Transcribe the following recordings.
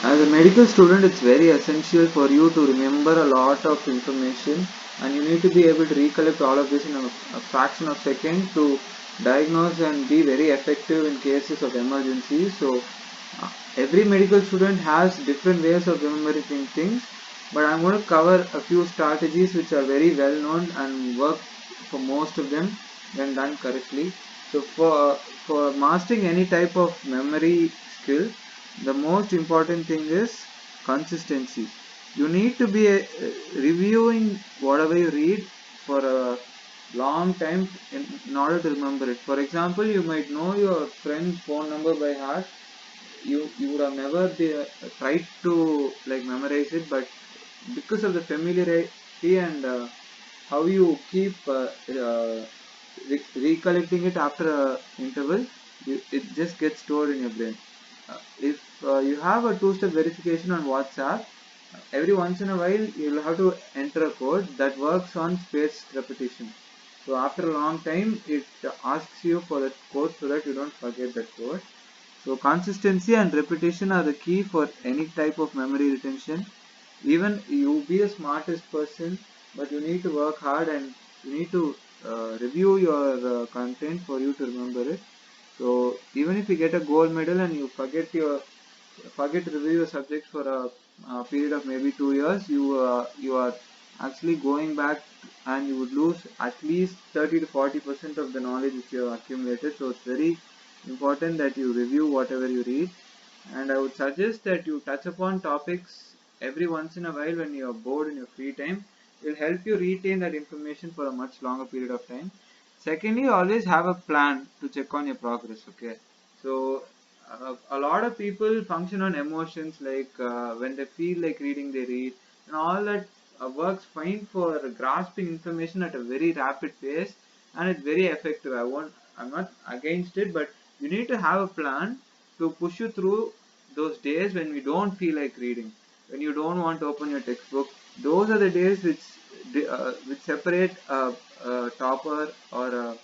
As a medical student, it's very essential for you to remember a lot of information, and you need to be able to recollect all of this in a fraction of second to diagnose and be very effective in cases of emergency. So every medical student has different ways of remembering things, but I'm going to cover a few strategies which are very well known and work for most of them when done correctly. So for mastering any type of memory skill, the most important thing is consistency. You need to be reviewing whatever you read for a long time in order to remember it. For example, you might know your friend's phone number by heart. You would have never tried to like memorize it, but because of the familiarity and how you keep recollecting it after a interval, it just gets stored in your brain. If you have a two-step verification on WhatsApp, every once in a while you'll have to enter a code that works on spaced repetition. So after a long time, it asks you for that code so that you don't forget that code. So consistency and repetition are the key for any type of memory retention. Even you be the smartest person, but you need to work hard and you need to review your content for you to remember it. So even if you get a gold medal and you forget to review your subject for a period of maybe 2 years, you are actually going back and you would lose at least 30 to 40% of the knowledge which you have accumulated. So it's very important that you review whatever you read, and I would suggest that you touch upon topics every once in a while when you are bored in your free time. It will help you retain that information for a much longer period of time. Secondly, always have a plan to check on your progress. Okay, so a lot of people function on emotions, like when they feel like reading, they read, and all that works fine for grasping information at a very rapid pace, and it's very effective. I'm not against it, but you need to have a plan to push you through those days when we don't feel like reading, when you don't want to open your textbook. Those are the days which separate a topper or a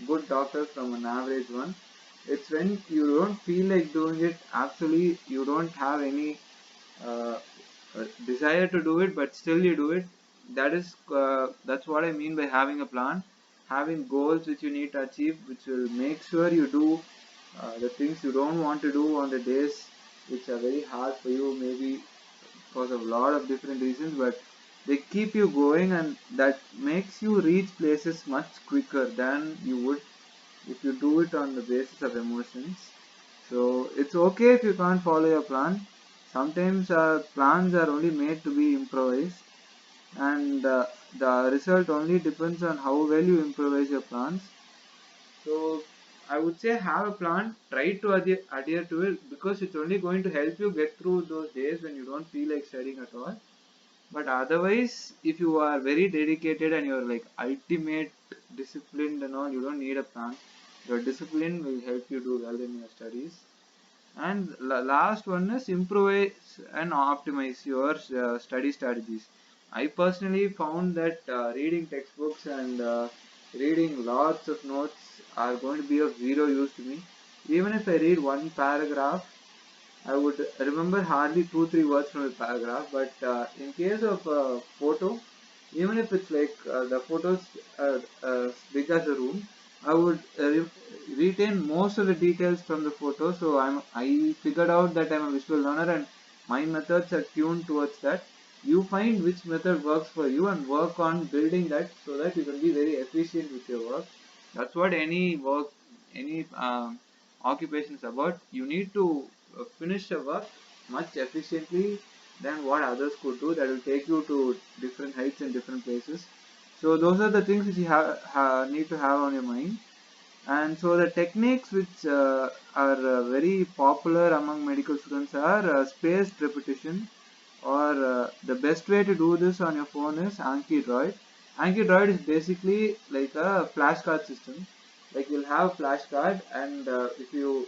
good doctor from an average one. It's when you don't feel like doing it, actually you don't have any uh, desire to do it, but still you do it. That's what I mean by having a plan, having goals which you need to achieve, which will make sure you do the things you don't want to do on the days which are very hard for you, maybe because of a lot of different reasons, but they keep you going, and that makes you reach places much quicker than you would if you do it on the basis of emotions. So it's okay if you can't follow your plan. Sometimes plans are only made to be improvised, and the result only depends on how well you improvise your plans. So I would say have a plan, try to adhere to it, because it's only going to help you get through those days when you don't feel like studying at all. But otherwise, if you are very dedicated and you're like ultimate disciplined and all, you don't need a plan. Your discipline will help you do well in your studies. And last one is improvise and optimize your study strategies. I personally found that reading textbooks and reading lots of notes are going to be of zero use to me. Even if I read one paragraph, I would remember hardly 2 3 words from a paragraph. But in case of a photo, even if it's like the photos big as a room, I would retain most of the details from the photo. So I figured out that I'm a visual learner and my methods are tuned towards that. You find which method works for you and work on building that so that you can be very efficient with your work. That's what any work, any occupation is about. You need to finish the work much efficiently than what others could do. That will take you to different heights and different places. So those are the things which you need to have on your mind. And so the techniques which are very popular among medical students are spaced repetition, or the best way to do this on your phone is Anki Droid. Anki Droid is basically like a flashcard system. Like you'll have flashcard, and if you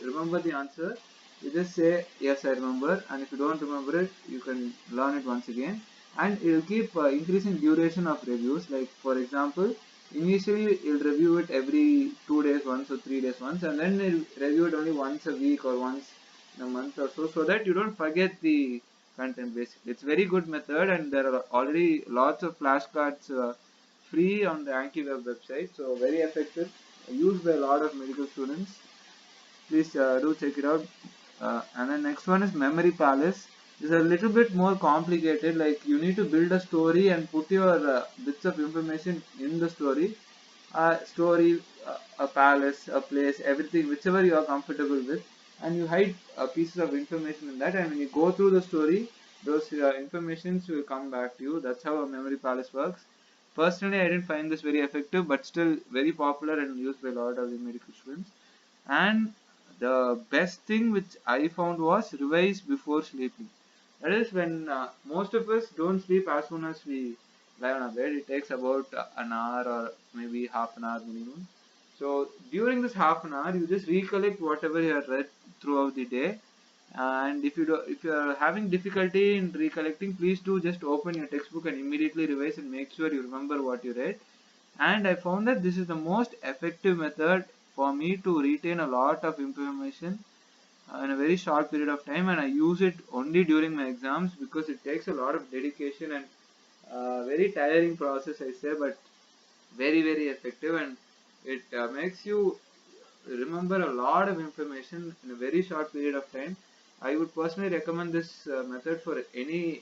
remember the answer, you just say yes, I remember, and if you don't remember it, you can learn it once again, and it will keep increasing duration of reviews. Like for example, initially you'll review it every 2 days once or 3 days once, and then you'll review it only once a week or once in a month or so, so that you don't forget the content. Basically, it's very good method, and there are already lots of flashcards free on the Anki Web website, so very effective, used by a lot of medical students. Please do check it out. And then next one is Memory Palace. It's a little bit more complicated. Like you need to build a story and put your bits of information in the story. Story, a palace, a place, everything, whichever you are comfortable with, and you hide pieces of information in that. And when you go through the story, those informations will come back to you. That's how a Memory Palace works. Personally, I didn't find this very effective, but still very popular and used by a lot of the medical students. And the best thing which I found was revise before sleeping. That is when most of us don't sleep as soon as we lie on our bed. It takes about an hour or maybe half an hour minimum. So during this half an hour, you just recollect whatever you have read throughout the day. And if you are having difficulty in recollecting, please do just open your textbook and immediately revise and make sure you remember what you read. And I found that this is the most effective method for me to retain a lot of information in a very short period of time, and I use it only during my exams because it takes a lot of dedication and very tiring process, I say, but very effective, and it makes you remember a lot of information in a very short period of time. I would personally recommend this method for any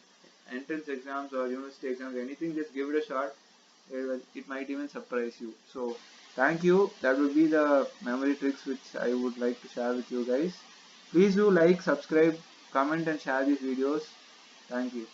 entrance exams or university exams, anything. Just give it a shot. It might even surprise you. So thank you. That would be the memory tricks which I would like to share with you guys. Please do like, subscribe, comment and share these videos. Thank you.